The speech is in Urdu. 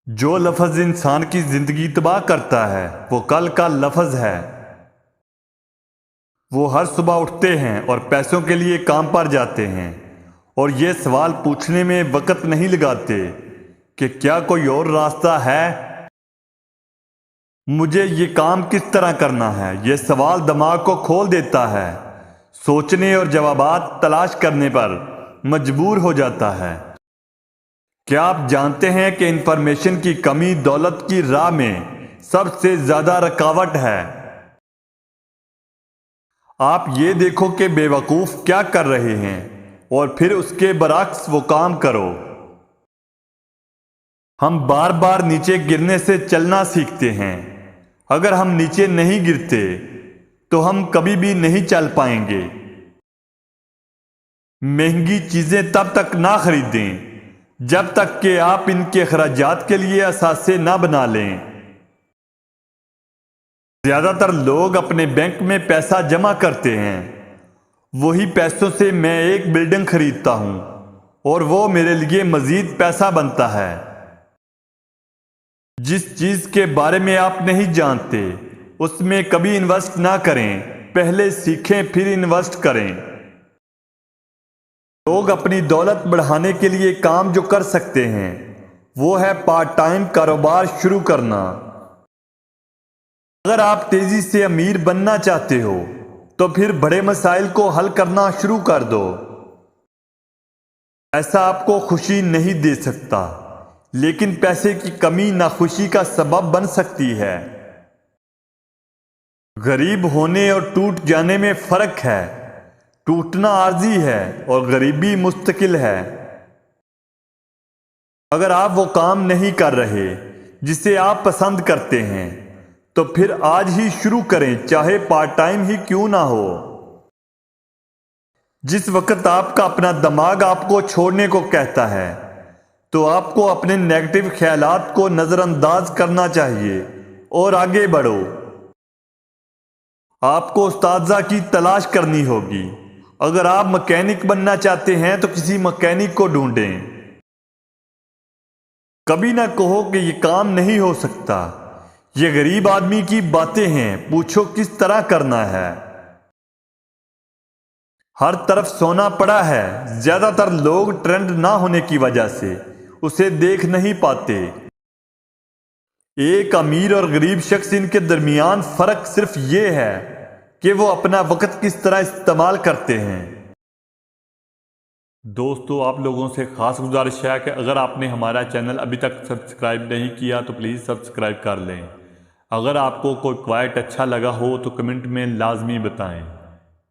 جو لفظ انسان کی زندگی تباہ کرتا ہے وہ کل کا لفظ ہے۔ وہ ہر صبح اٹھتے ہیں اور پیسوں کے لیے کام پر جاتے ہیں اور یہ سوال پوچھنے میں وقت نہیں لگاتے کہ کیا کوئی اور راستہ ہے؟ مجھے یہ کام کس طرح کرنا ہے؟ یہ سوال دماغ کو کھول دیتا ہے، سوچنے اور جوابات تلاش کرنے پر مجبور ہو جاتا ہے۔ کیا آپ جانتے ہیں کہ انفارمیشن کی کمی دولت کی راہ میں سب سے زیادہ رکاوٹ ہے؟ آپ یہ دیکھو کہ بے وقوف کیا کر رہے ہیں اور پھر اس کے برعکس وہ کام کرو۔ ہم بار بار نیچے گرنے سے چلنا سیکھتے ہیں۔ اگر ہم نیچے نہیں گرتے تو ہم کبھی بھی نہیں چل پائیں گے۔ مہنگی چیزیں تب تک نہ خریدیں جب تک کہ آپ ان کے اخراجات کے لیے اثاثے نہ بنا لیں۔ زیادہ تر لوگ اپنے بینک میں پیسہ جمع کرتے ہیں۔ وہی پیسوں سے میں ایک بلڈنگ خریدتا ہوں اور وہ میرے لیے مزید پیسہ بنتا ہے۔ جس چیز کے بارے میں آپ نہیں جانتے اس میں کبھی انویسٹ نہ کریں، پہلے سیکھیں پھر انویسٹ کریں۔ لوگ اپنی دولت بڑھانے کے لیے کام جو کر سکتے ہیں وہ ہے پارٹ ٹائم کاروبار شروع کرنا۔ اگر آپ تیزی سے امیر بننا چاہتے ہو تو پھر بڑے مسائل کو حل کرنا شروع کر دو۔ ایسا آپ کو خوشی نہیں دے سکتا، لیکن پیسے کی کمی ناخوشی کا سبب بن سکتی ہے۔ غریب ہونے اور ٹوٹ جانے میں فرق ہے۔ ٹوٹنا عارضی ہے اور غریبی مستقل ہے۔ اگر آپ وہ کام نہیں کر رہے جسے آپ پسند کرتے ہیں تو پھر آج ہی شروع کریں، چاہے پارٹ ٹائم ہی کیوں نہ ہو۔ جس وقت آپ کا اپنا دماغ آپ کو چھوڑنے کو کہتا ہے تو آپ کو اپنے نیگیٹو خیالات کو نظر انداز کرنا چاہیے اور آگے بڑھو۔ آپ کو اساتذہ کی تلاش کرنی ہوگی۔ اگر آپ مکینک بننا چاہتے ہیں تو کسی مکینک کو ڈھونڈیں۔ کبھی نہ کہو کہ یہ کام نہیں ہو سکتا، یہ غریب آدمی کی باتیں ہیں، پوچھو کس طرح کرنا ہے۔ ہر طرف سونا پڑا ہے۔ زیادہ تر لوگ ٹرینڈ نہ ہونے کی وجہ سے اسے دیکھ نہیں پاتے۔ ایک امیر اور غریب شخص ان کے درمیان فرق صرف یہ ہے کہ وہ اپنا وقت کس طرح استعمال کرتے ہیں۔ دوستو، آپ لوگوں سے خاص گزارش ہے کہ اگر آپ نے ہمارا چینل ابھی تک سبسکرائب نہیں کیا تو پلیز سبسکرائب کر لیں۔ اگر آپ کو کوئی کوائٹ اچھا لگا ہو تو کمنٹ میں لازمی بتائیں۔